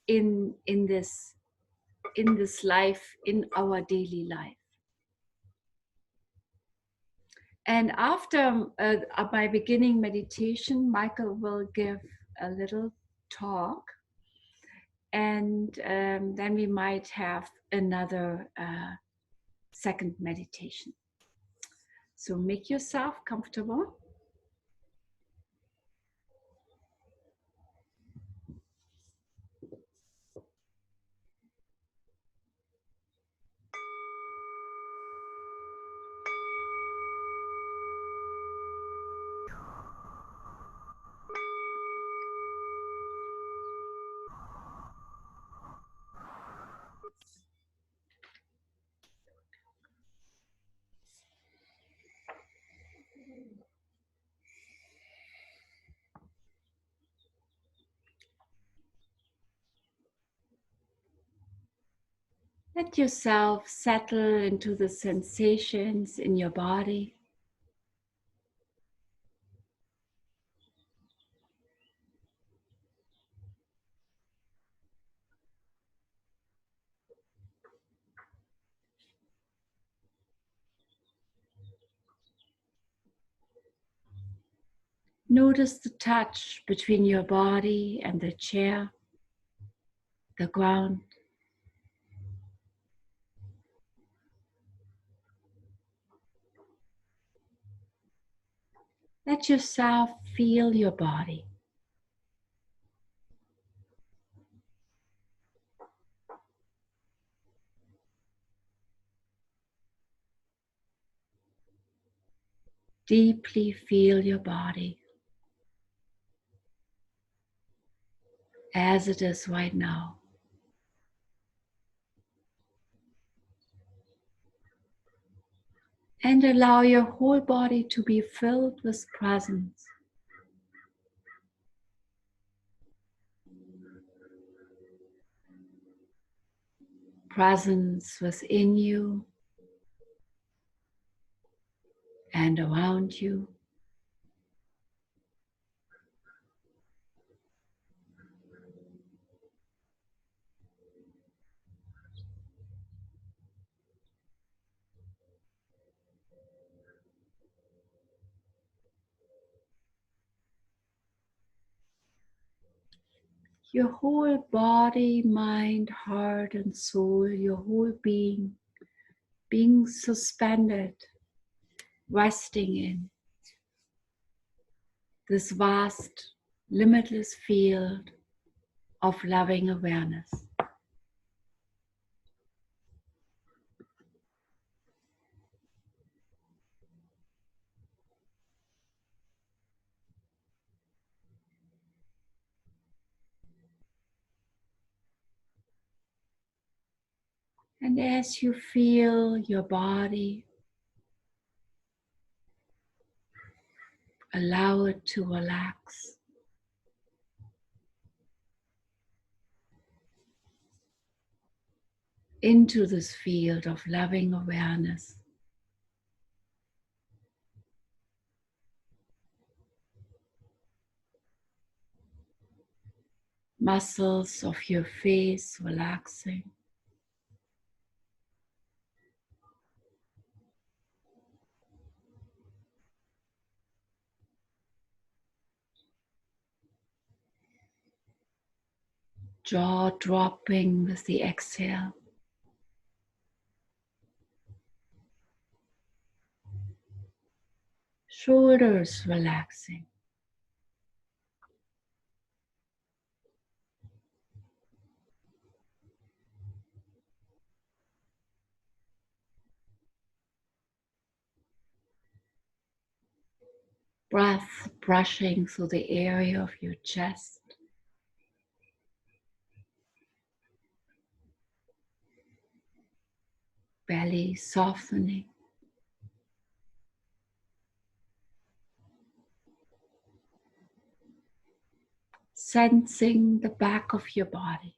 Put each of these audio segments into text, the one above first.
in this life, in our daily life. And after my beginning meditation, Michael will give a little talk, and then we might have another second meditation. So make yourself comfortable. Let yourself settle into the sensations in your body. Notice the touch between your body and the chair, the ground. Let yourself feel your body. Deeply feel your body as it is right now. And allow your whole body to be filled with presence. Presence within you and around you. Your whole body, mind, heart, and soul, your whole being suspended, resting in this vast, limitless field of loving awareness. And as you feel your body, allow it to relax. Into this field of loving awareness. Muscles of your face relaxing. Jaw dropping with the exhale. Shoulders relaxing. Breath brushing through the area of your chest. Belly softening. Sensing the back of your body.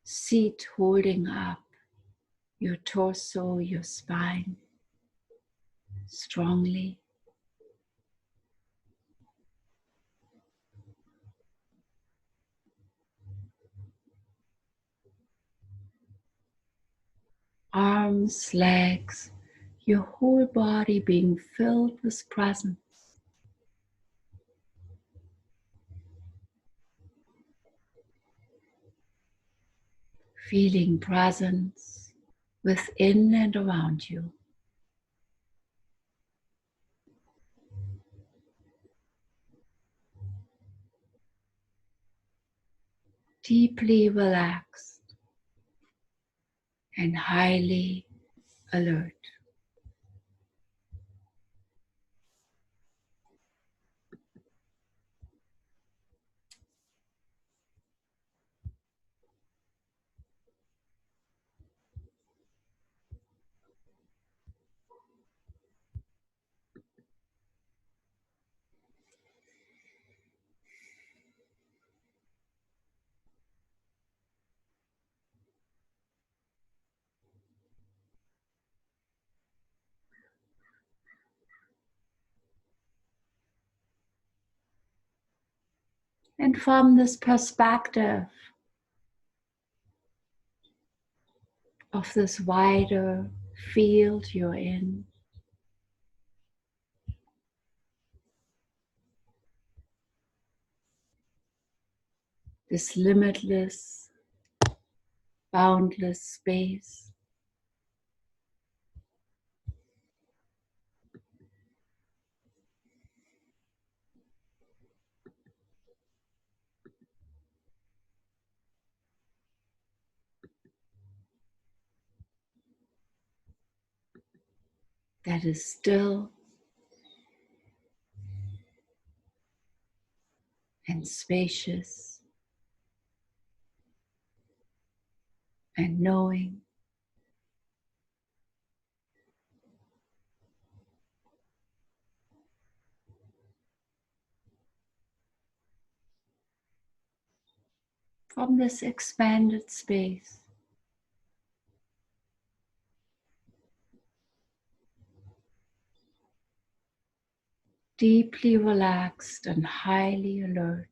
Seat holding up your torso, your spine. strongly. Arms, legs, your whole body being filled with presence. Feeling presence within and around you. Deeply relaxed and highly alert. And from this perspective of this wider field you're in, this limitless, boundless space, that is still and spacious and knowing. From this expanded space, deeply relaxed and highly alert.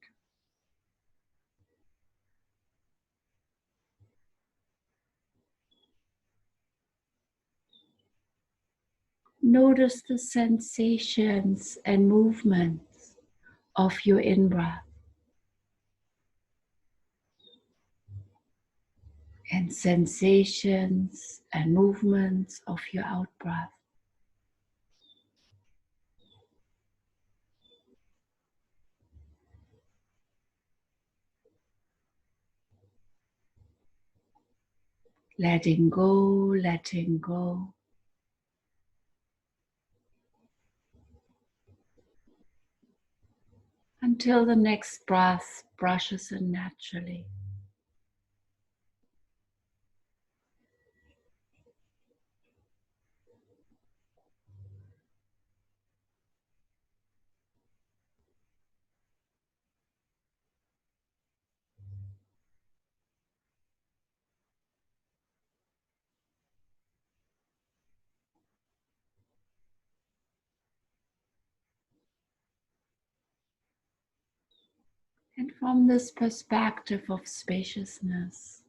Notice the sensations and movements of your in-breath and sensations and movements of your out-breath. Letting go, until the next breath brushes in naturally. And from this perspective of spaciousness,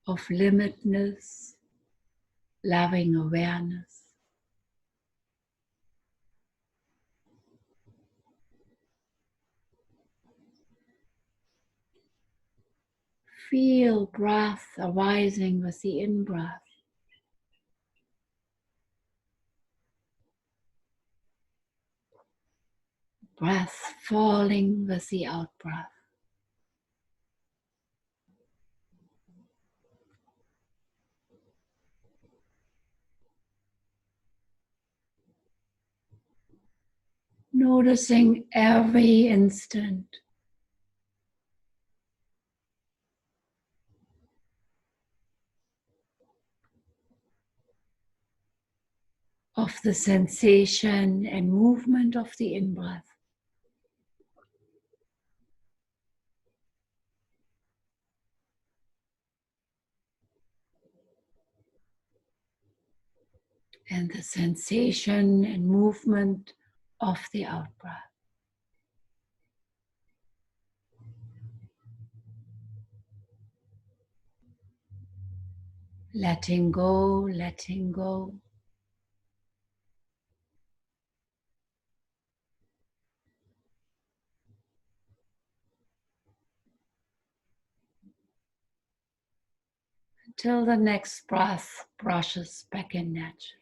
of limitless, loving awareness, feel breath arising with the in-breath, breath falling with the out-breath. Noticing every instant, of the sensation and movement of the in-breath. And the sensation and movement of the out-breath. Letting go, letting go. Until the next breath brushes back in naturally.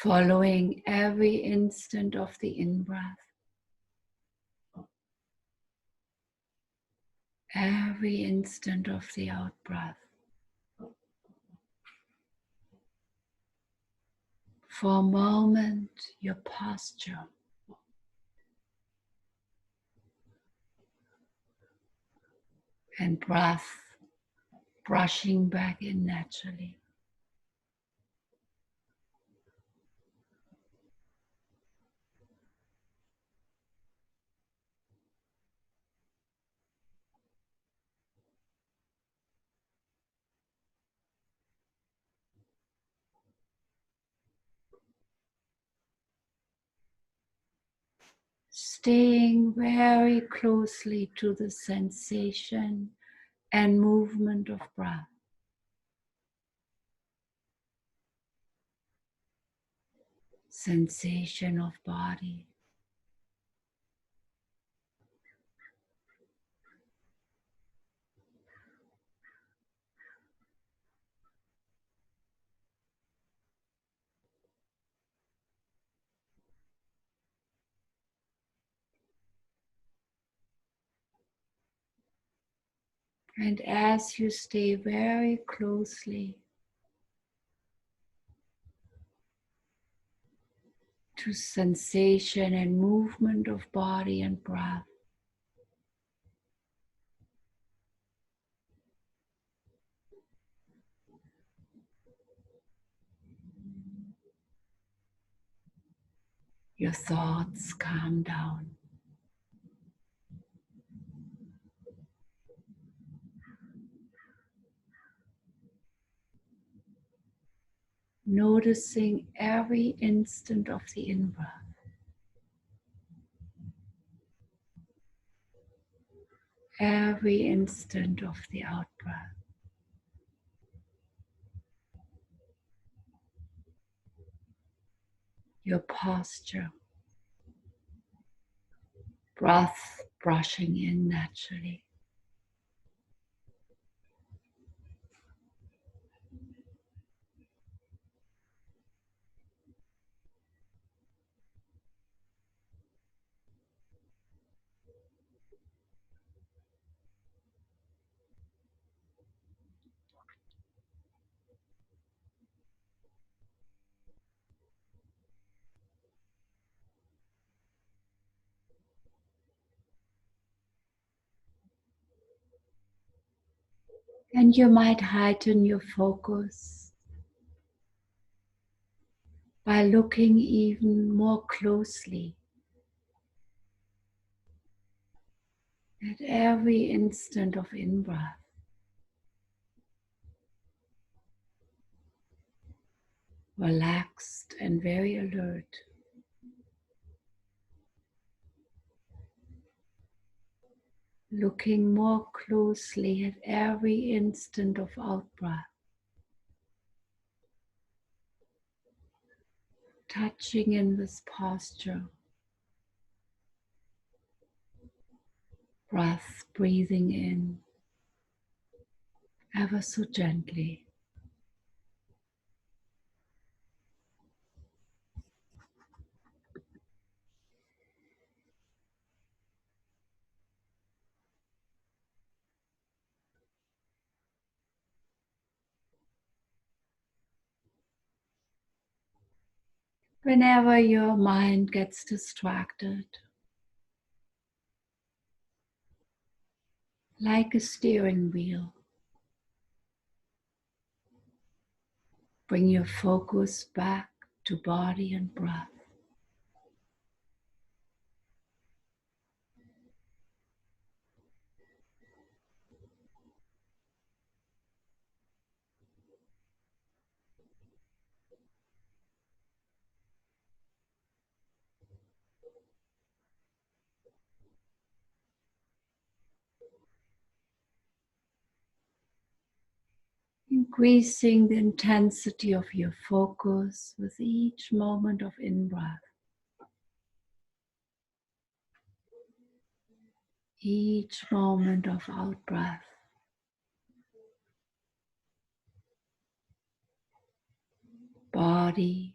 Following every instant of the in-breath, every instant of the out-breath. For a moment, your posture. And breath brushing back in naturally. Staying very closely to the sensation and movement of breath. Sensation of body. And as you stay very closely to sensation and movement of body and breath, your thoughts calm down. Noticing every instant of the in-breath, every instant of the out-breath. Your posture, breath brushing in naturally. And you might heighten your focus by looking even more closely at every instant of in-breath. Relaxed and very alert. Looking more closely at every instant of out-breath. Touching in this posture. Breath breathing in ever so gently. Whenever your mind gets distracted, like a steering wheel, bring your focus back to body and breath. Increasing the intensity of your focus with each moment of in-breath, each moment of out-breath. Body,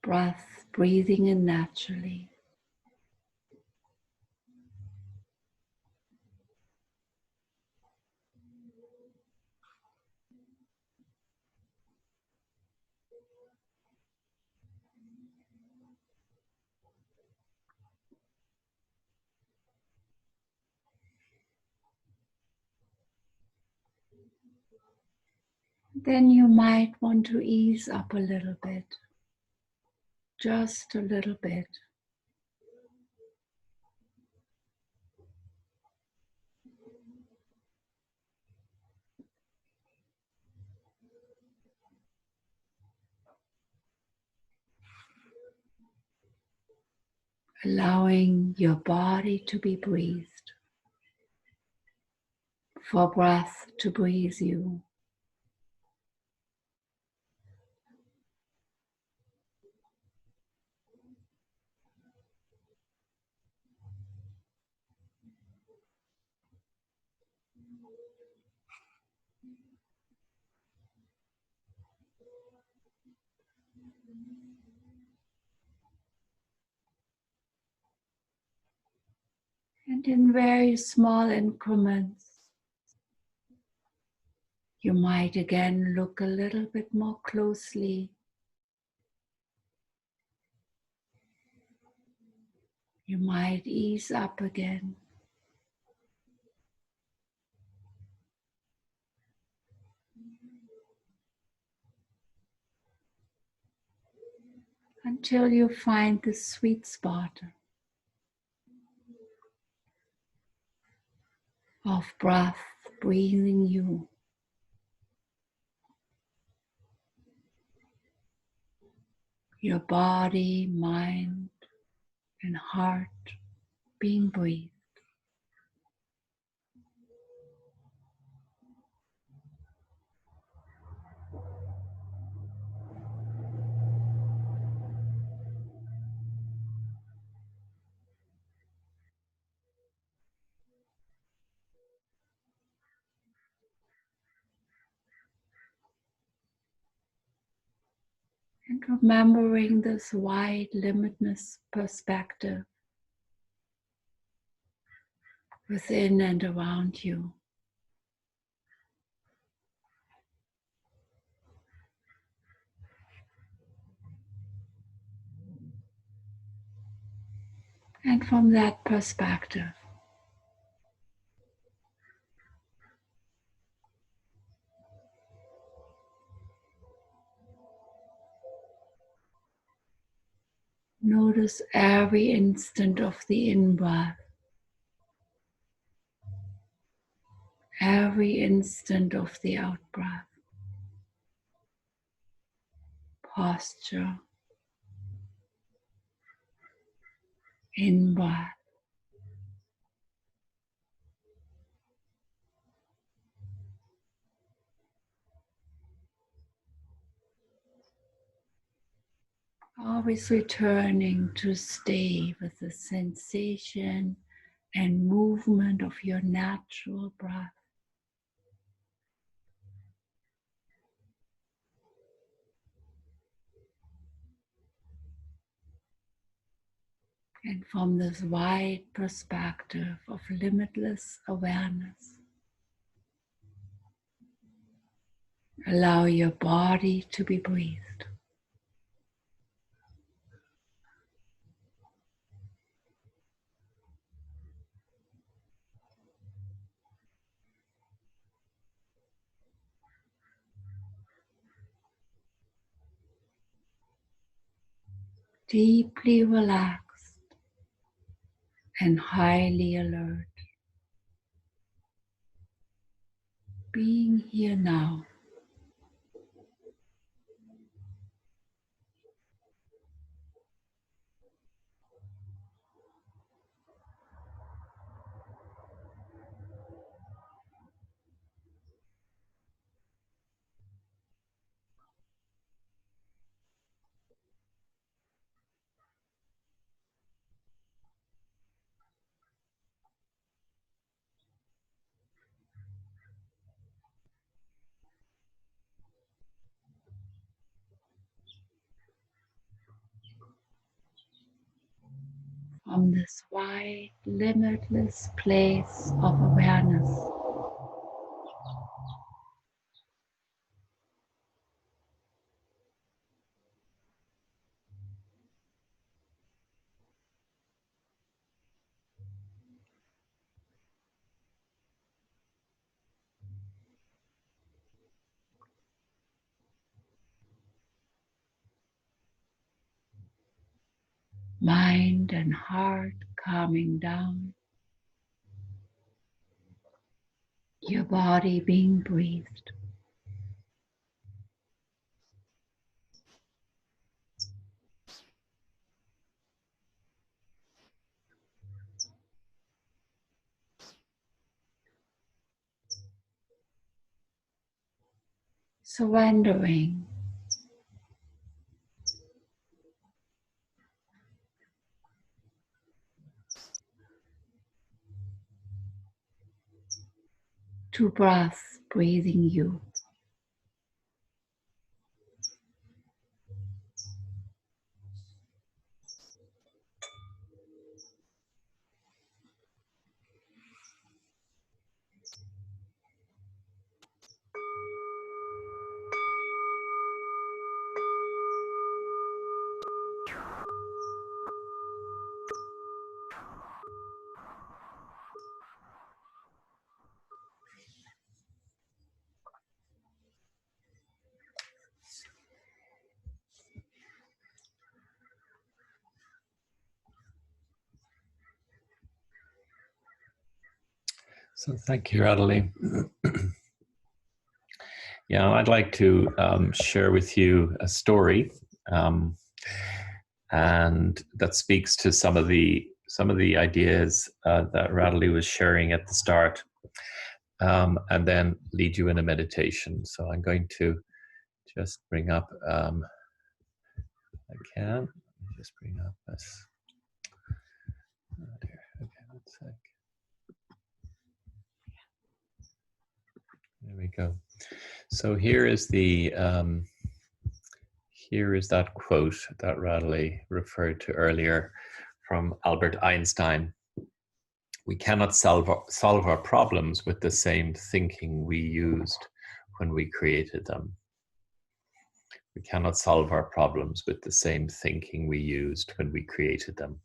breath, breathing in naturally. Then you might want to ease up a little bit, just a little bit. Allowing your body to be breathed, for breath to breathe you. And in very small increments, you might again look a little bit more closely. You might ease up again. Until you find the sweet spot of breath breathing you. Your body, mind, and heart being breathed. And remembering this wide, limitless perspective within and around you. And from that perspective, notice every instant of the in-breath, every instant of the out-breath, posture, in-breath, always returning to stay with the sensation and movement of your natural breath. And from this wide perspective of limitless awareness, Allow your body to be breathed. Deeply relaxed and highly alert. Being here now. From this wide, limitless place of awareness, mind and heart calming down, your body being breathed. Surrendering to breath breathing you. So thank you, Radhule. Yeah, I'd like to share with you a story, and that speaks to some of the ideas that Radhule was sharing at the start, and then lead you in a meditation. So I'm going to just bring up, I can. Let me just bring up this. Oh dear. Okay, 1 sec. There we go. So here is that quote that Radhule referred to earlier from Albert Einstein. We cannot solve our problems with the same thinking we used when we created them. We cannot solve our problems with the same thinking we used when we created them.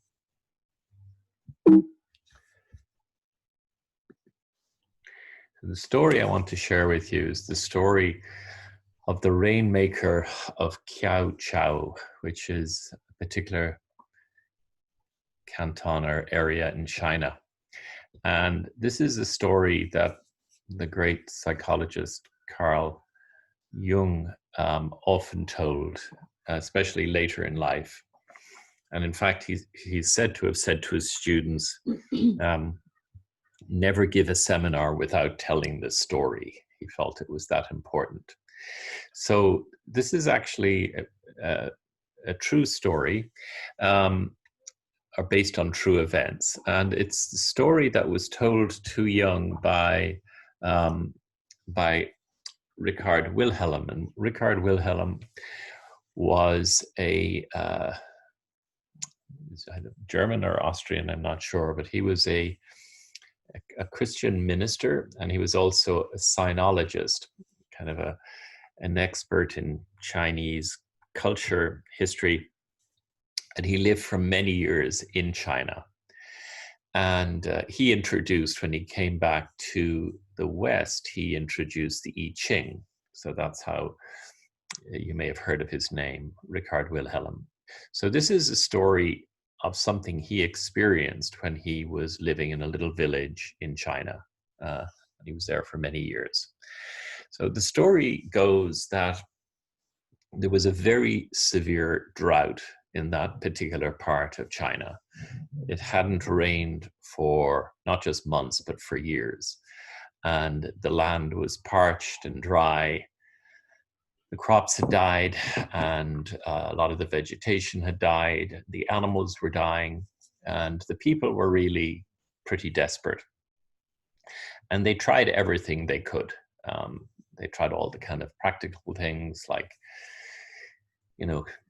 The story I want to share with you is the story of the rainmaker of Kiao Chao, which is a particular canton or area in China. And this is a story that the great psychologist Carl Jung often told, especially later in life. And in fact, he's said to have said to his students, never give a seminar without telling this story. He felt it was that important. So this is actually a true story, are based on true events. And it's the story that was told to Jung by Richard Wilhelm. And Richard Wilhelm was a German or Austrian, I'm not sure, but he was a Christian minister, and he was also a sinologist, kind of an expert in Chinese culture, history, and he lived for many years in China. And he introduced, when he came back to the West, he introduced the I Ching. So that's how you may have heard of his name, Richard Wilhelm. So this is a story of something he experienced when he was living in a little village in China. And he was there for many years. So the story goes that there was a very severe drought in that particular part of China. It hadn't rained for not just months, but for years. And the land was parched and dry. The crops had died, and a lot of the vegetation had died. The animals were dying, and the people were really pretty desperate. And they tried everything they could. They tried all the kind of practical things like,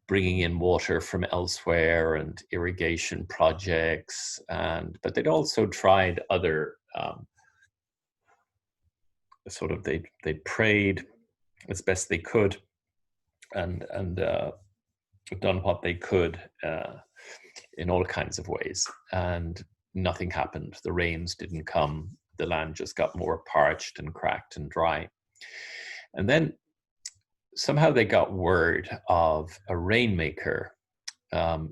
bringing in water from elsewhere and irrigation projects, but they'd also tried other they prayed as best they could and done what they could in all kinds of ways, and nothing happened. The rains didn't come. The land just got more parched and cracked and dry. And then somehow they got word of a rainmaker,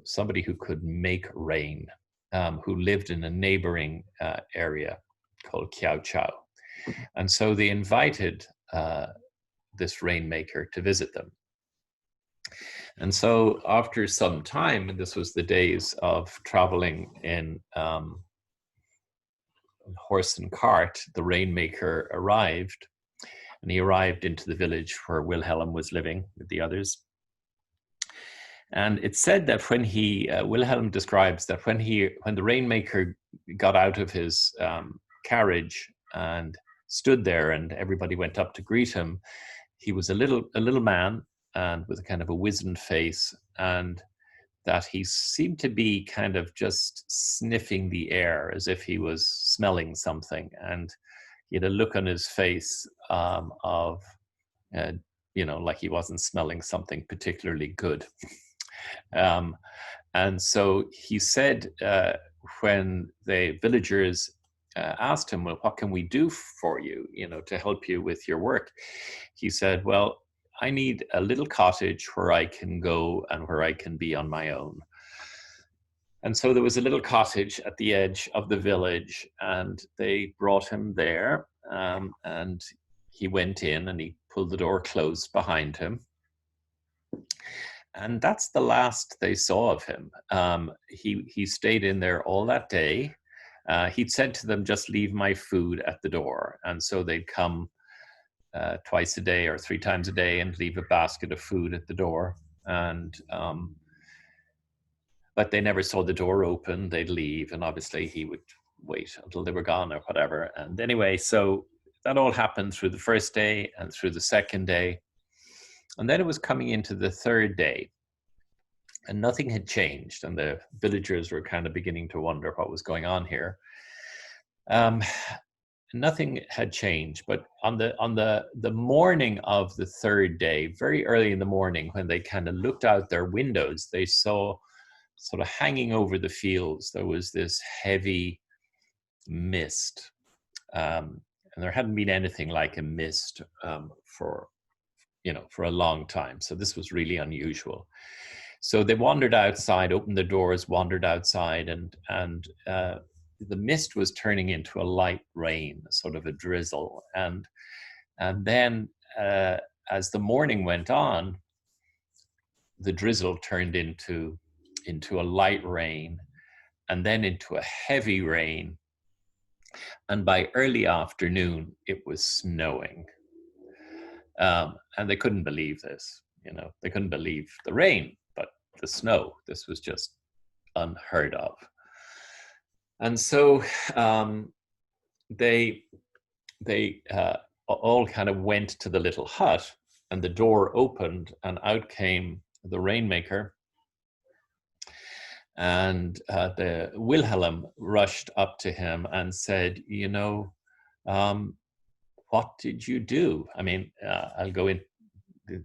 somebody who could make rain, who lived in a neighboring area called Kiao Chao. And so they invited this rainmaker to visit them. And so after some time, and this was the days of traveling in horse and cart, the rainmaker arrived. And he arrived into the village where Wilhelm was living with the others. And it's said that when Wilhelm describes that when the rainmaker got out of his carriage and stood there and everybody went up to greet him, he was a little man and with a kind of a wizened face, and that he seemed to be kind of just sniffing the air as if he was smelling something. And he had a look on his face of, like he wasn't smelling something particularly good. And so he said, when the villagers asked him, well, what can we do for you, to help you with your work? He said, well, I need a little cottage where I can go and where I can be on my own. And so there was a little cottage at the edge of the village, and they brought him there, and he went in and he pulled the door closed behind him. And that's the last they saw of him. He stayed in there all that day. He'd said to them, just leave my food at the door. And so they'd come twice a day or 3 times a day and leave a basket of food at the door. And but they never saw the door open. They'd leave, and obviously he would wait until they were gone or whatever. And anyway, so that all happened through the first day and through the second day. And then it was coming into the third day, and nothing had changed. And the villagers were kind of beginning to wonder what was going on here. Nothing had changed, but on the morning of the third day, very early in the morning, when they kind of looked out their windows, they saw sort of hanging over the fields, there was this heavy mist. And there hadn't been anything like a mist for a long time. So this was really unusual. So they wandered outside, opened the doors, wandered outside, and the mist was turning into a light rain, sort of a drizzle. And then as the morning went on, the drizzle turned into a light rain, and then into a heavy rain. And by early afternoon, it was snowing. And they couldn't believe this. They couldn't believe the rain, but the snow. This was just unheard of. And so they all kind of went to the little hut, and the door opened, and out came the rainmaker. And the Wilhelm rushed up to him and said, what did you do? I mean, I'll go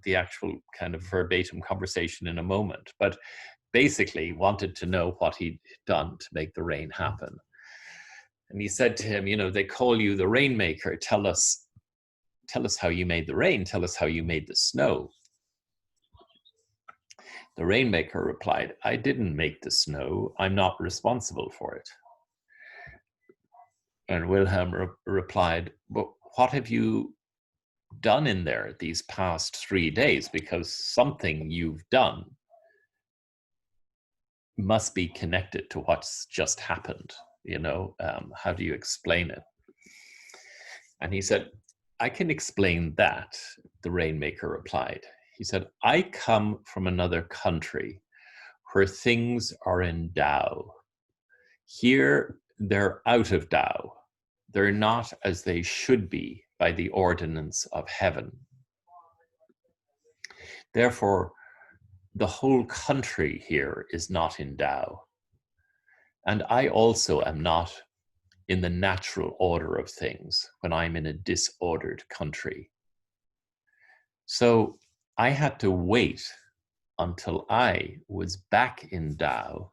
the actual kind of verbatim conversation in a moment, but basically wanted to know what he'd done to make the rain happen. And he said to him, they call you the rainmaker. Tell us how you made the rain. Tell us how you made the snow. The rainmaker replied, I didn't make the snow. I'm not responsible for it. And Wilhelm replied, but what have you done in there these past 3 days? Because something you've done must be connected to what's just happened. How do you explain it? And he said, I can explain that, the rainmaker replied. He said, I come from another country where things are in Tao. Here, they're out of Tao. They're not as they should be by the ordinance of heaven. Therefore, the whole country here is not in Tao. And I also am not in the natural order of things when I'm in a disordered country. So I had to wait until I was back in Tao,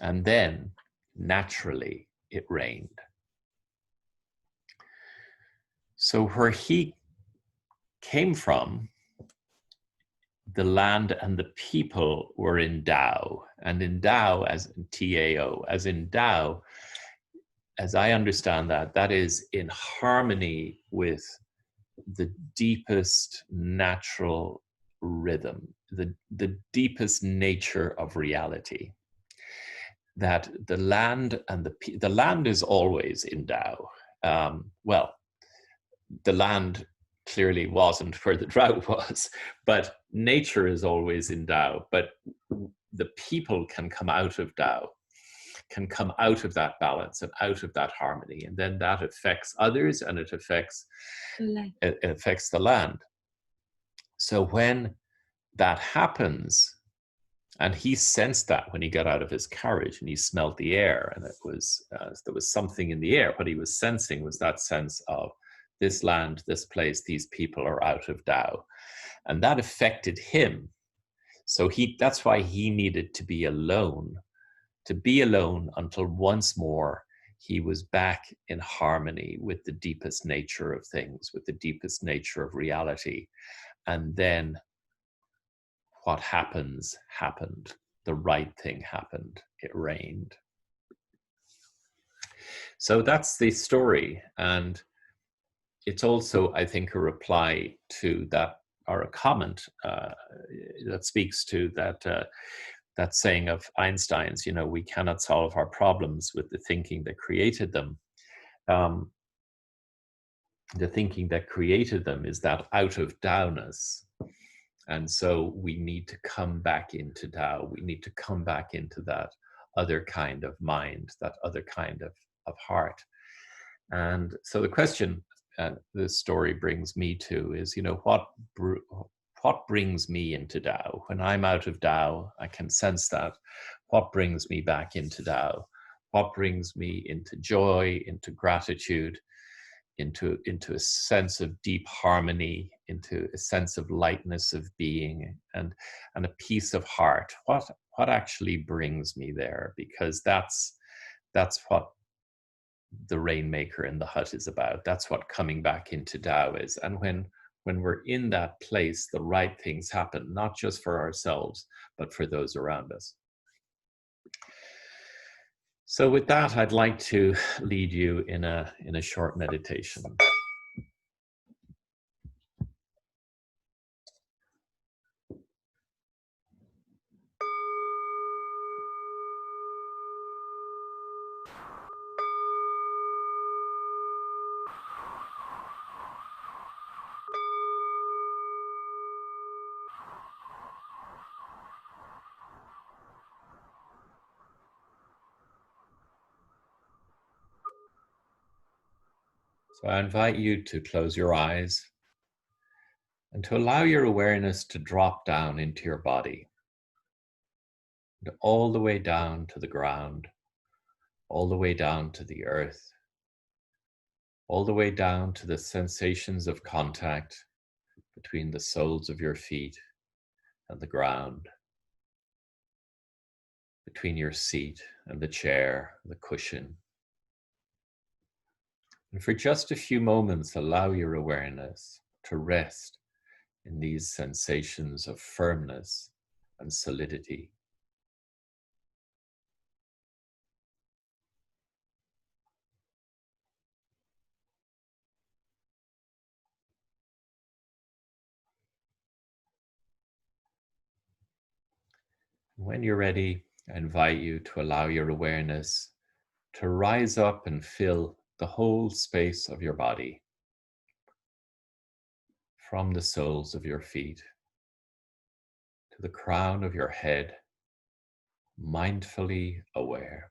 and then naturally it rained. So where he came from, the land and the people were in Tao, and in Tao as in Tao, as in Tao, as I understand that is in harmony with the deepest natural rhythm, the deepest nature of reality. That the land and the land is always in Tao. Well, the land clearly wasn't where the drought was, but nature is always in Tao. But the people can come out of Tao, can come out of that balance and out of that harmony, and then that affects others, and it affects the land. So when that happens, and he sensed that when he got out of his carriage and he smelled the air, and it was there was something in the air. What he was sensing was that sense of this land, this place, these people are out of Tao, and that affected him. So that's why he needed to be alone until once more he was back in harmony with the deepest nature of things, with the deepest nature of reality. And then what happened. The right thing happened. It rained. So that's the story. And it's also, I think, a reply to that, or a comment that speaks to that saying of Einstein's, we cannot solve our problems with the thinking that created them. The thinking that created them is that out of Taoness. And so we need to come back into Tao. We need to come back into that other kind of mind, that other kind of heart. And so the question this story brings me to is, what brings me into Tao? When I'm out of Tao, I can sense that. What brings me back into Tao? What brings me into joy, into gratitude, into a sense of deep harmony, into a sense of lightness of being, and a peace of heart? What actually brings me there? Because that's what the rainmaker in the hut is about. That's what coming back into Tao is. And when we're in that place, the right things happen, not just for ourselves, but for those around us. So with that, I'd like to lead you in a short meditation. So I invite you to close your eyes and to allow your awareness to drop down into your body, and all the way down to the ground, all the way down to the earth, all the way down to the sensations of contact between the soles of your feet and the ground, between your seat and the chair, the cushion. And for just a few moments, allow your awareness to rest in these sensations of firmness and solidity. When you're ready, I invite you to allow your awareness to rise up and fill the whole space of your body, from the soles of your feet to the crown of your head, mindfully aware.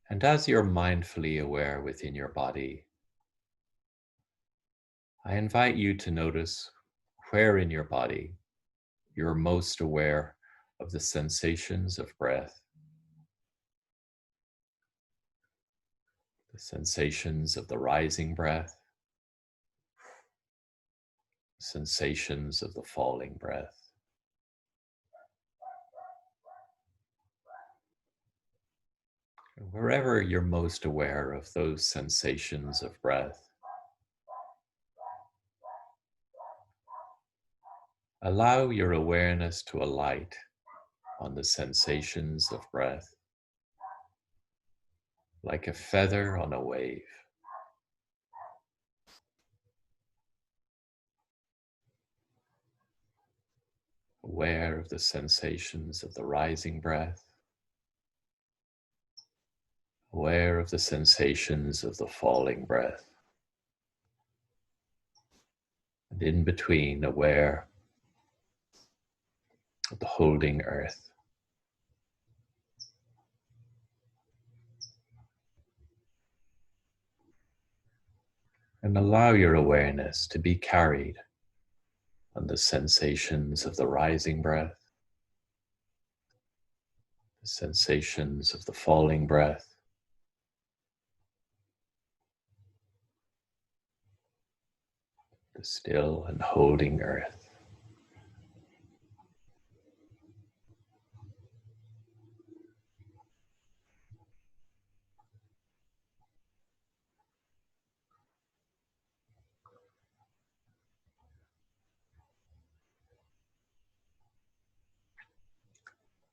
And as you're mindfully aware within your body, I invite you to notice where in your body you're most aware of the sensations of breath, the sensations of the rising breath, sensations of the falling breath. Wherever you're most aware of those sensations of breath, allow your awareness to alight on the sensations of breath, like a feather on a wave. Aware of the sensations of the rising breath, aware of the sensations of the falling breath, and in between, aware of the holding earth. And allow your awareness to be carried on the sensations of the rising breath, the sensations of the falling breath, the still and holding earth.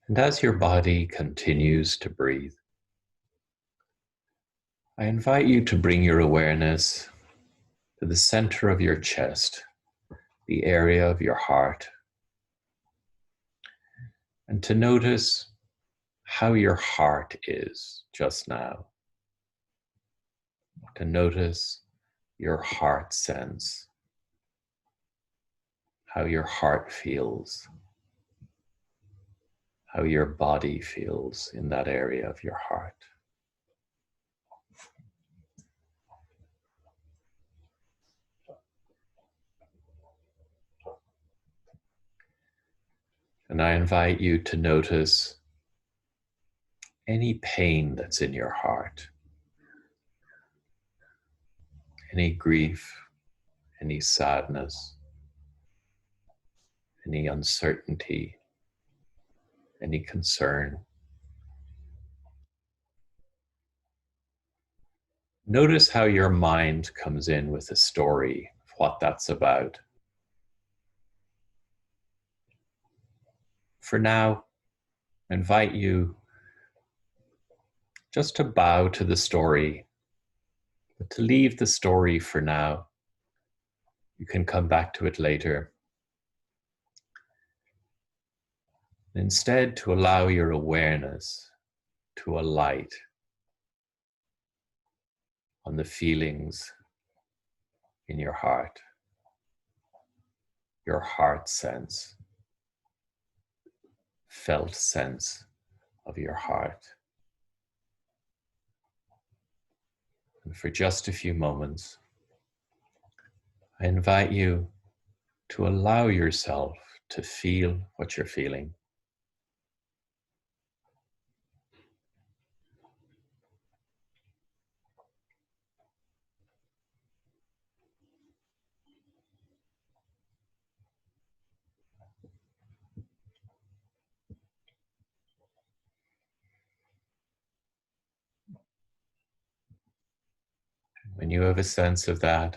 And as your body continues to breathe, I invite you to bring your awareness to the center of your chest, the area of your heart, and to notice how your heart is just now. To notice your heart sense, how your heart feels, how your body feels in that area of your heart. And I invite you to notice any pain that's in your heart, any grief, any sadness, any uncertainty, any concern. Notice how your mind comes in with a story of what that's about. For now, I invite you just to bow to the story, but to leave the story for now. You can come back to it later. Instead, to allow your awareness to alight on the feelings in your heart sense, felt sense of your heart. And for just a few moments, I invite you to allow yourself to feel what you're feeling. When you have a sense of that,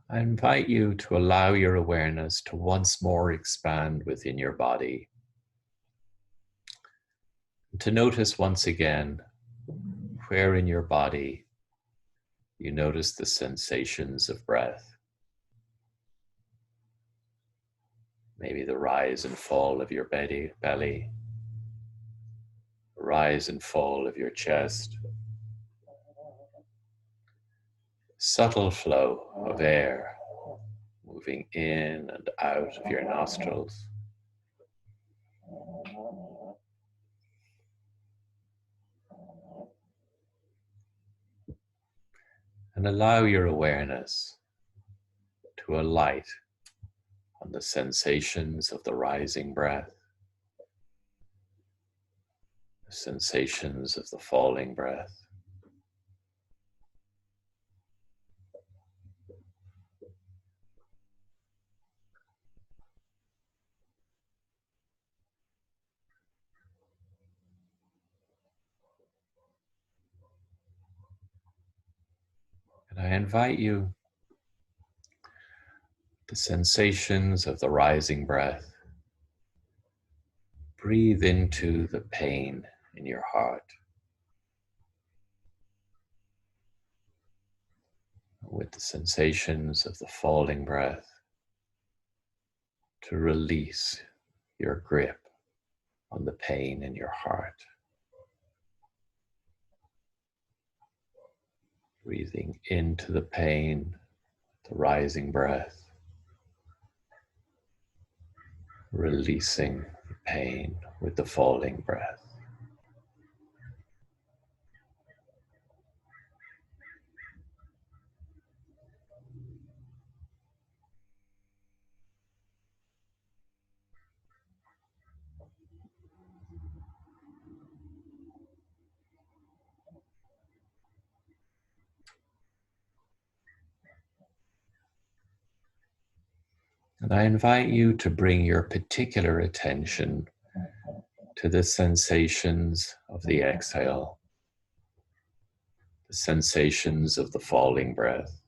I invite you to allow your awareness to once more expand within your body. To notice once again where in your body you notice the sensations of breath. Maybe the rise and fall of your belly, rise and fall of your chest, subtle flow of air moving in and out of your nostrils. And allow your awareness to alight on the sensations of the rising breath, the sensations of the falling breath. And I invite you, the sensations of the rising breath, breathe into the pain in your heart. With the sensations of the falling breath, to release your grip on the pain in your heart. Breathing into the pain, the rising breath, releasing the pain with the falling breath. And I invite you to bring your particular attention to the sensations of the exhale, the sensations of the falling breath.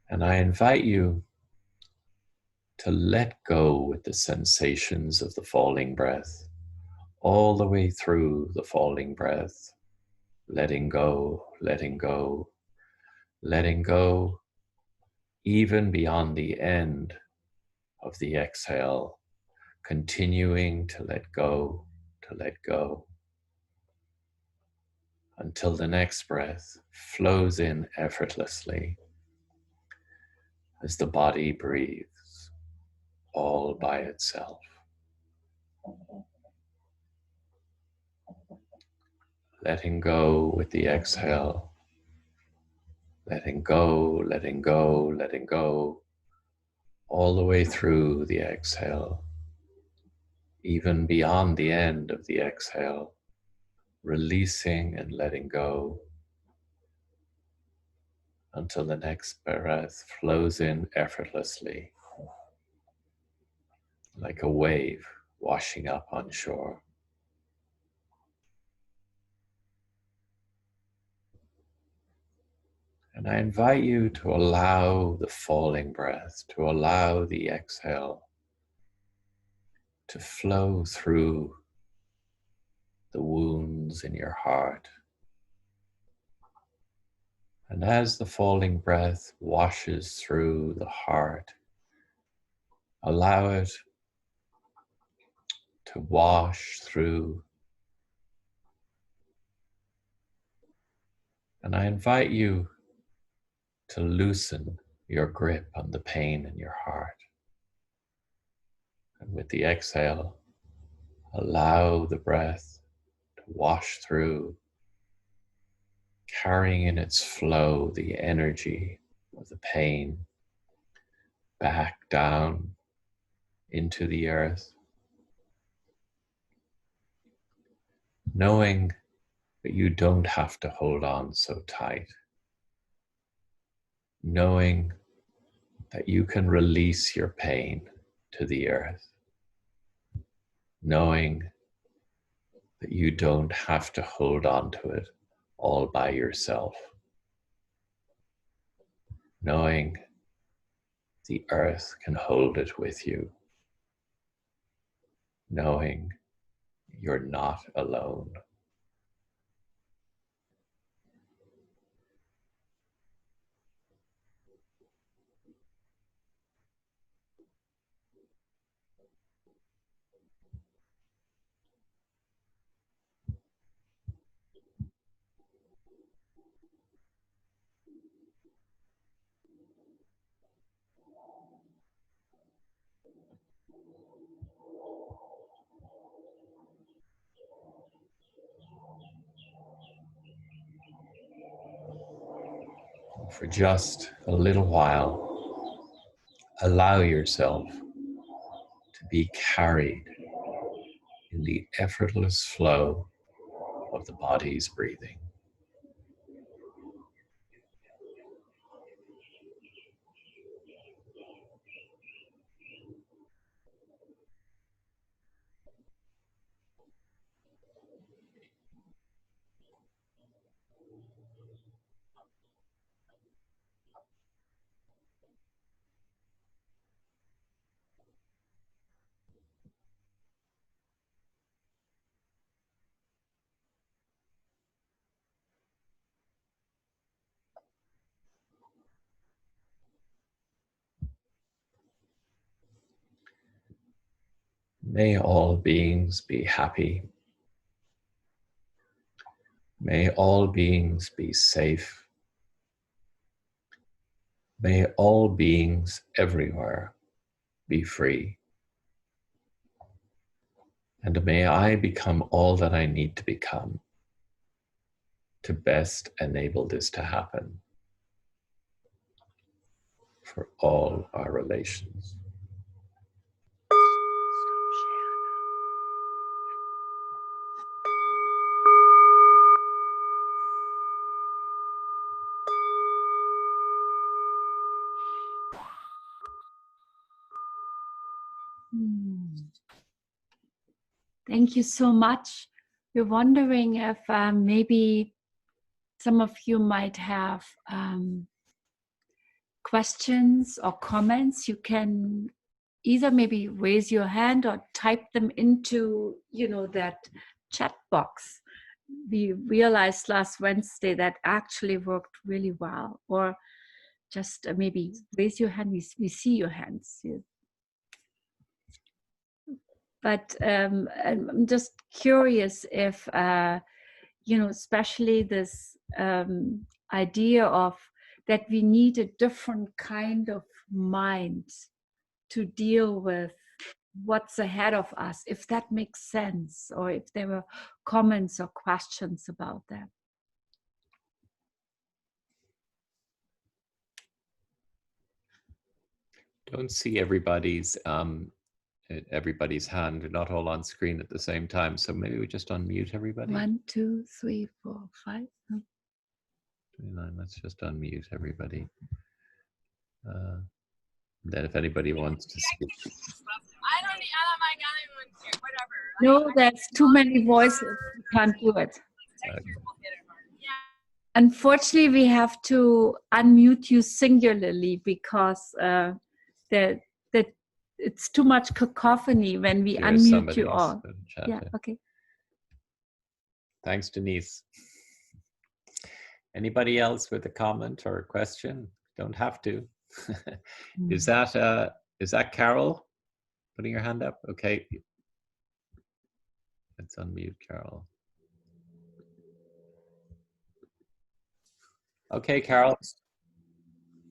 And I invite you to let go with the sensations of the falling breath, all the way through the falling breath, letting go, letting go, letting go, even beyond the end of the exhale, continuing to let go, until the next breath flows in effortlessly as the body breathes all by itself. Letting go with the exhale, letting go, letting go, letting go, all the way through the exhale, even beyond the end of the exhale, releasing and letting go until the next breath flows in effortlessly, like a wave washing up on shore. And I invite you to allow the falling breath, to allow the exhale to flow through the wounds in your heart. And as the falling breath washes through the heart, allow it to wash through. And I invite you to loosen your grip on the pain in your heart. And with the exhale, allow the breath to wash through, carrying in its flow the energy of the pain back down into the earth, knowing that you don't have to hold on so tight, knowing that you can release your pain to the earth, knowing that you don't have to hold on to it all by yourself. Knowing the earth can hold it with you. Knowing you're not alone. For just a little while, allow yourself to be carried in the effortless flow of the body's breathing. May all beings be happy. May all beings be safe. May all beings everywhere be free. And may I become all that I need to become to best enable this to happen for all our relations. Thank you so much. We're wondering if maybe some of you might have questions or comments. You can either maybe raise your hand or type them into, that chat box. We realized last Wednesday that actually worked really well. Or just maybe raise your hand. We see your hands. But I'm just curious if, especially this idea of that we need a different kind of mind to deal with what's ahead of us, if that makes sense, or if there were comments or questions about that. Don't see everybody's hand. They're not all on screen at the same time. So maybe we just unmute everybody. 1, 2, 3, 4, 5. 29. Let's just unmute everybody. Then if anybody wants to speak. No, there's too many voices. We can't do it. Unfortunately, we have to unmute you singularly because it's too much cacophony when we unmute you all. Yeah, okay. Thanks, Denise. Anybody else with a comment or a question? Don't have to. Is that Carol putting your hand up? Okay. Let's unmute Carol. Okay, Carol.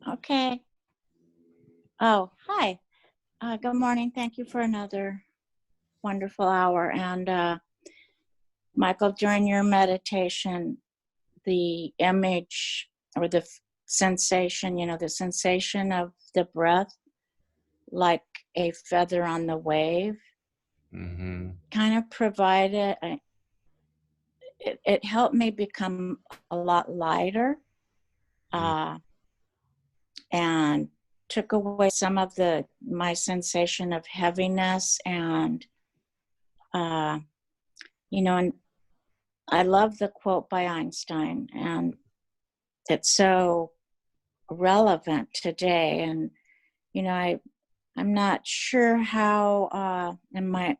Okay. Oh, hi. Good morning. Thank you for another wonderful hour. And Michael, during your meditation, the image or the sensation, the sensation of the breath, like a feather on the wave, kind of provided, it helped me become a lot lighter and took away some of my sensation of heaviness and, and I love the quote by Einstein, and it's so relevant today. And, you know, I'm not sure how in my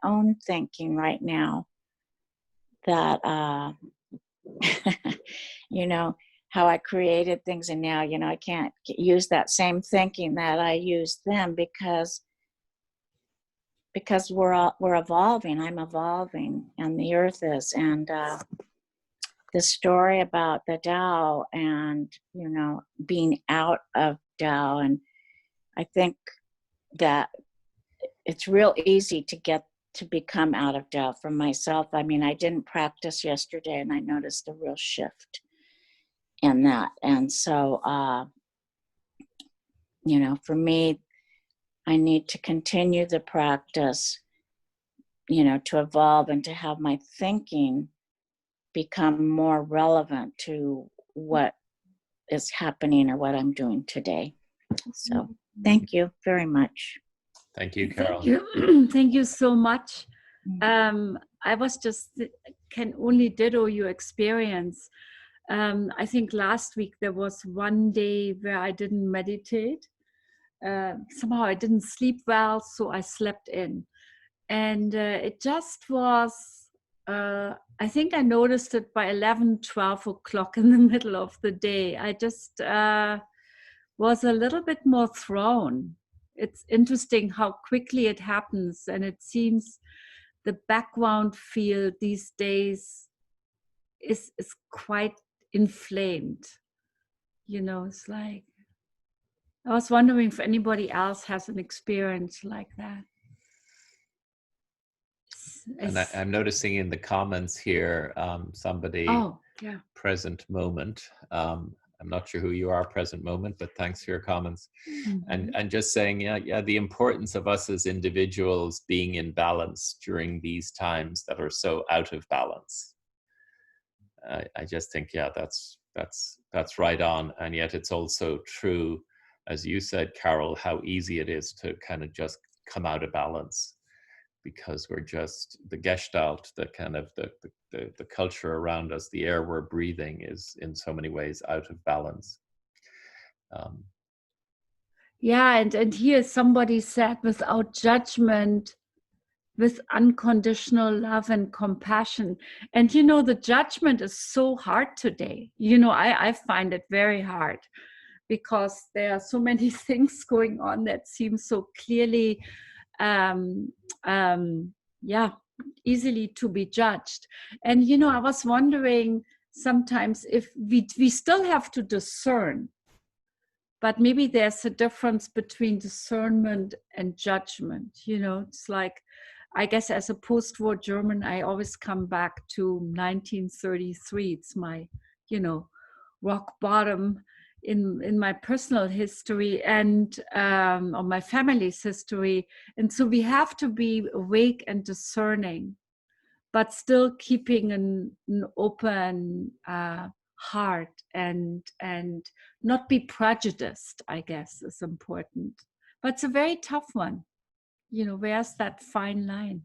own thinking right now that, you know, how I created things, and now, you know, I can't use that same thinking that I used then because we're evolving. I'm evolving, and the earth is. And the story about the Tao and, you know, being out of Tao, and I think that it's real easy to become out of Tao for myself. I mean, I didn't practice yesterday, and I noticed a real shift in that. And so, you know, for me, I need to continue the practice, you know, to evolve and to have my thinking become more relevant to what is happening or what I'm doing today. So thank you very much. Thank you, Carol. Thank you. Thank you so much. I was just can only ditto your experience. I think last week there was one day where I didn't meditate. Somehow I didn't sleep well, so I slept in. And it just was, I think I noticed it by 11, 12 o'clock in the middle of the day. I just was a little bit more thrown. It's interesting how quickly it happens. And it seems the background field these days is quite inflamed. You know, it's like, I was wondering if anybody else has an experience like that. And I'm noticing in the comments here, somebody, present moment. I'm not sure who you are, present moment, but thanks for your comments. Mm-hmm. And just saying, yeah, the importance of us as individuals being in balance during these times that are so out of balance. I just think, that's right on. And yet it's also true, as you said, Carol, how easy it is to kind of just come out of balance, because we're just, the gestalt, the kind of the culture around us, the air we're breathing is in so many ways out of balance. And here somebody said, without judgment, with unconditional love and compassion. And you know, the judgment is so hard today. You know, I find it very hard, because there are so many things going on that seem so clearly easily to be judged. And you know, I was wondering sometimes if we still have to discern, but maybe there's a difference between discernment and judgment. You know, it's like, I guess as a post-war German, I always come back to 1933. It's my, you know, rock bottom in my personal history and or my family's history. And so we have to be awake and discerning, but still keeping an open heart and not be prejudiced, I guess, is important. But it's a very tough one. You know, where's that fine line?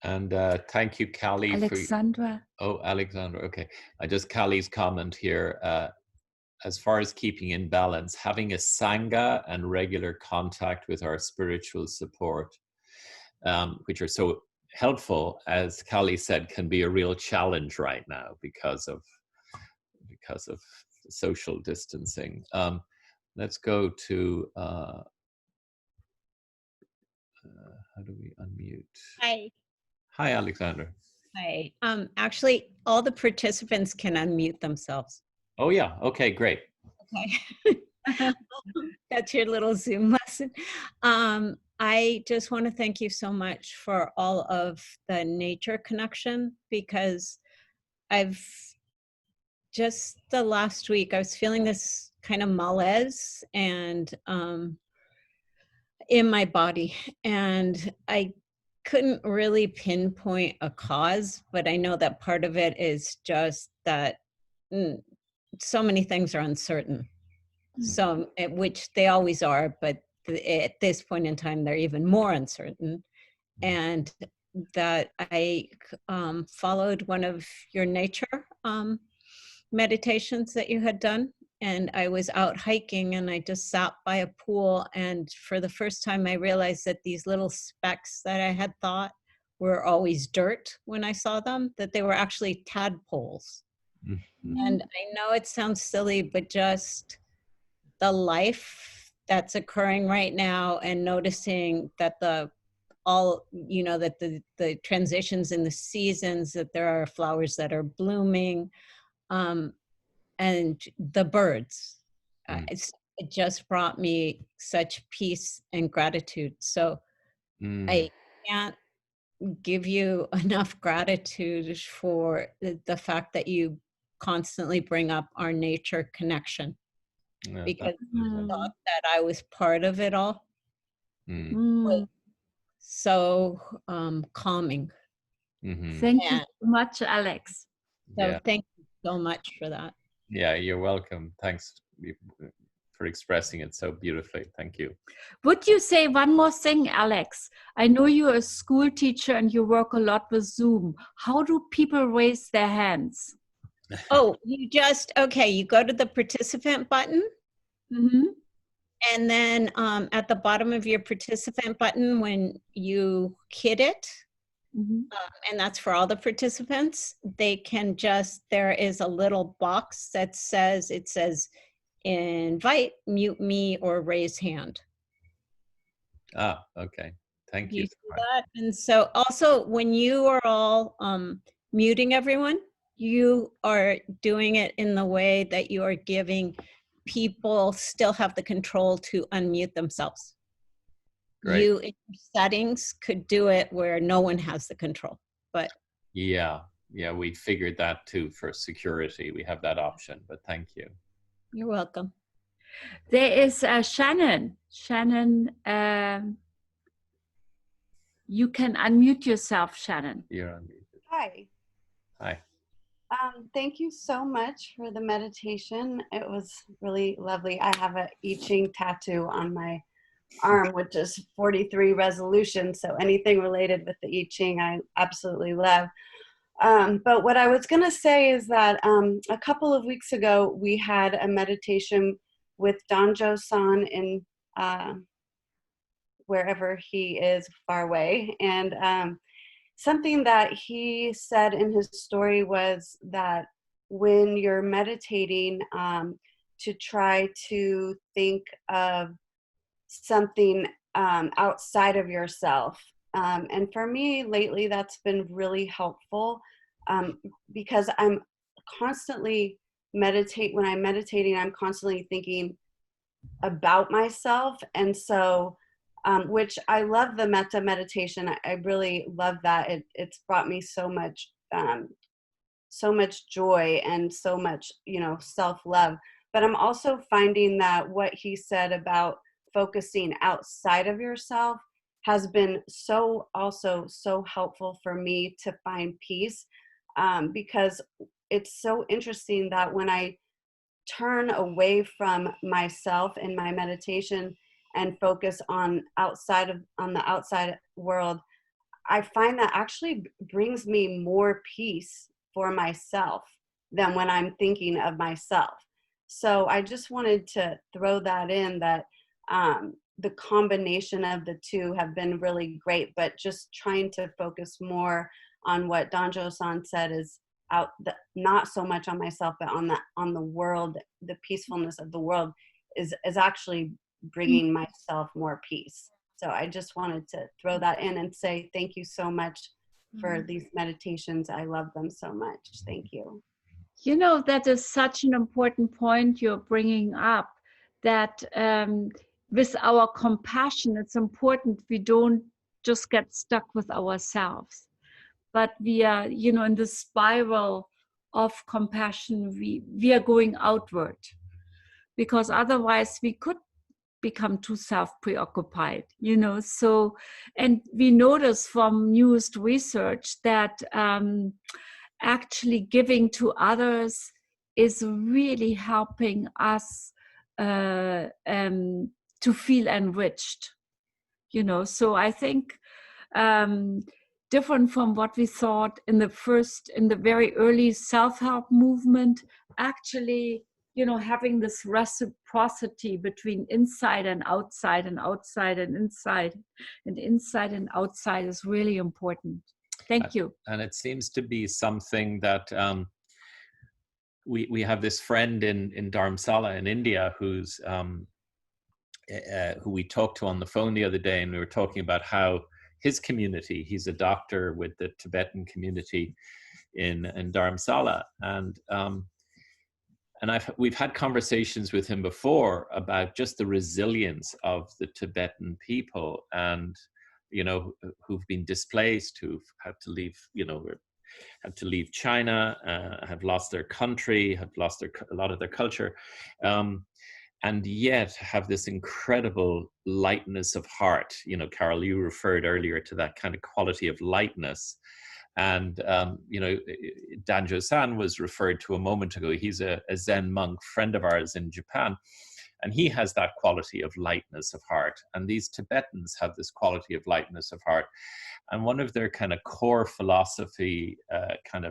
And thank you, Callie. Alexandra. Alexandra. Okay. Callie's comment here. As far as keeping in balance, having a Sangha and regular contact with our spiritual support, which are so helpful, as Callie said, can be a real challenge right now because of social distancing. Let's go to, how do we unmute? Hi. Hi, Alexandra. Hi. Actually, all the participants can unmute themselves. Oh, yeah. Okay, great. Okay. That's your little Zoom lesson. I just want to thank you so much for all of the nature connection, because just the last week, I was feeling this kind of malaise and in my body, and I couldn't really pinpoint a cause, but I know that part of it is just that so many things are uncertain. So, which they always are, but at this point in time, they're even more uncertain. And that I followed one of your nature meditations that you had done. And I was out hiking and I just sat by a pool. And for the first time, I realized that these little specks that I had thought were always dirt when I saw them, that they were actually tadpoles. And I know it sounds silly, but just the life that's occurring right now and noticing that that the transitions in the seasons, that there are flowers that are blooming, and the birds. It just brought me such peace and gratitude. So I can't give you enough gratitude for the fact that you constantly bring up our nature connection, because I thought that I was part of it all. Was so calming. Thank you so much, Alex. So thank you so much for that. Yeah, you're welcome. Thanks for expressing it so beautifully. Thank you. Would you say one more thing, Alex? I know you're a school teacher and you work a lot with Zoom. How do people raise their hands? Oh, you go to the participant button. And then at the bottom of your participant button, when you hit it, and that's for all the participants, they can there is a little box that says, invite, mute me, or raise hand. Okay. Thank you. You see that? And so also when you are all muting everyone, you are doing it in the way that you are giving people still have the control to unmute themselves. Great. You in your settings could do it where no one has the control, but yeah, we figured that too for security. We have that option, but thank you. You're welcome. There is Shannon. Shannon, you can unmute yourself, Shannon. You're unmuted. Hi. Hi. Thank you so much for the meditation. It was really lovely. I have a I Ching tattoo on my arm, which is 43 resolution. So anything related with the I Ching, I absolutely love. But what I was going to say is that a couple of weeks ago, we had a meditation with Danjo-san in wherever he is far away. And something that he said in his story was that when you're meditating, to try to think of something outside of yourself. And for me lately, that's been really helpful because I'm constantly when I'm meditating, I'm constantly thinking about myself. And so which I love the metta meditation. I really love that. It's brought me so much joy and so much, self-love. But I'm also finding that what he said about focusing outside of yourself has been so helpful for me to find peace, because it's so interesting that when I turn away from myself in my meditation and focus on the outside world, I find that actually brings me more peace for myself than when I'm thinking of myself. So I just wanted to throw that in, that the combination of the two have been really great, but just trying to focus more on what Danjo-san said is not so much on myself, but on the world, the peacefulness of the world is actually bringing myself more peace. So I just wanted to throw that in and say thank you so much for these meditations. I love them so much. Thank you. That is such an important point you're bringing up, that with our compassion, it's important we don't just get stuck with ourselves, but we are, in the spiral of compassion, we are going outward, because otherwise we could become too self-preoccupied, so, and we notice from newest research that actually giving to others is really helping us to feel enriched, so I think different from what we thought in the very early self-help movement. Actually, having this reciprocity between inside and outside and outside and inside and outside is really important. Thank you. And it seems to be something that we have this friend in Dharamsala in India who's who we talked to on the phone the other day, and we were talking about how his community, he's a doctor with the Tibetan community in Dharamsala, and we've had conversations with him before about just the resilience of the Tibetan people, and who've been displaced, who've had to leave, had to leave China, have lost their country, have lost a lot of their culture, and yet have this incredible lightness of heart. Carol, you referred earlier to that kind of quality of lightness. And, Danjo-san was referred to a moment ago. He's a Zen monk, friend of ours in Japan, and he has that quality of lightness of heart. And these Tibetans have this quality of lightness of heart. And one of their kind of core philosophy, and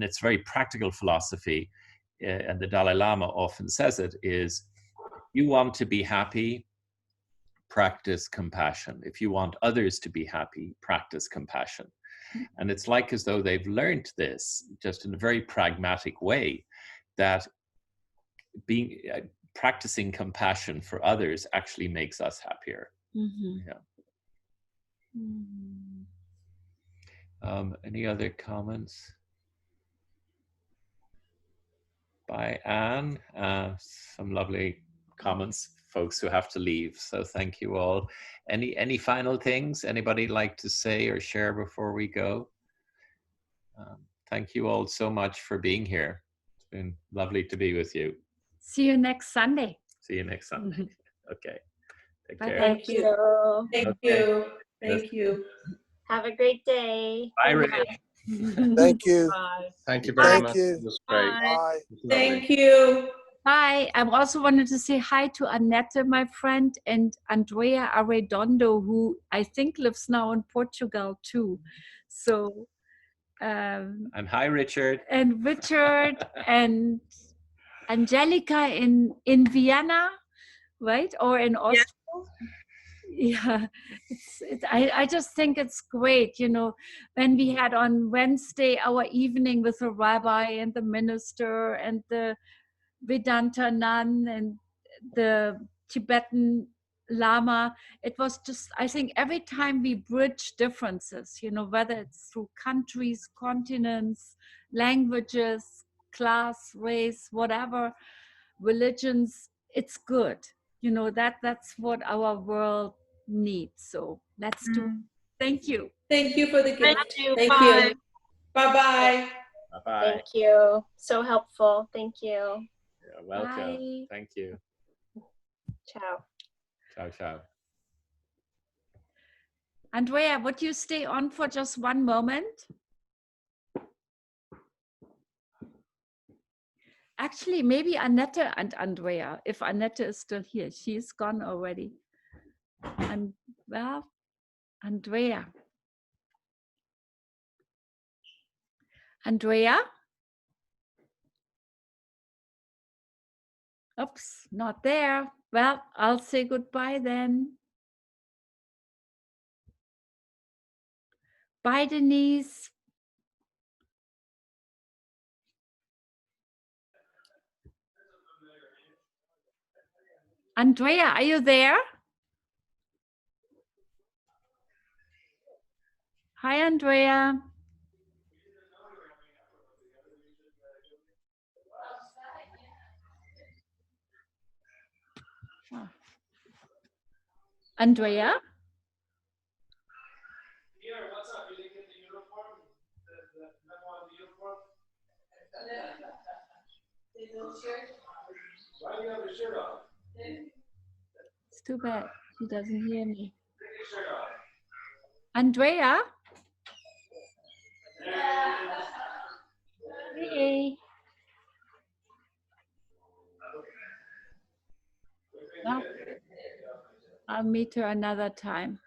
it's very practical philosophy, and the Dalai Lama often says it, is you want to be happy, practice compassion. If you want others to be happy, practice compassion. And it's like as though they've learned this just in a very pragmatic way, that practicing compassion for others actually makes us happier. Mm-hmm. Yeah. Mm-hmm. Any other comments? By Anne, some lovely comments, folks who have to leave. So thank you all. Any final things anybody like to say or share before we go? Thank you all so much for being here. It's been lovely to be with you. See you next Sunday. See you next Sunday. Okay. Take Bye-bye. care. Thank you. Thank Okay. you. Thank you. Have a great day. Bye, Rick. Thank you. Bye. Thank you very Thank much. you. It was great. Bye. It was lovely. Thank you. Hi, I also wanted to say hi to Annette, my friend, and Andrea Arredondo, who I think lives now in Portugal too. So, And hi, Richard. and Richard and Angelica in Vienna, right? Or in Austria. Yeah, I just think it's great, when we had on Wednesday our evening with the rabbi and the minister and the Vedanta nun and the Tibetan Lama. It was just, I think every time we bridge differences, whether it's through countries, continents, languages, class, race, whatever, religions, it's good. That's what our world needs. So let's do. Thank you. Thank you for the Thank gift. you. Thank Bye. you. Bye-bye. Bye-bye. Thank you. So helpful. Thank you. You're welcome. Bye. Thank you. Ciao. Ciao, ciao. Andrea, would you stay on for just one moment? Actually, maybe Annette and Andrea, if Annette is still here. She's gone already. And well, Andrea. Andrea? Oops, not there. Well, I'll say goodbye then. Bye, Denise. Andrea, are you there? Hi, Andrea. Oh. Andrea? What's up? You didn't get the uniform? The memo on the uniform? Why do you have a shirt on? It's too bad. She doesn't hear me. Take your shirt off. Andrea? Hey. Well, I'll meet her another time.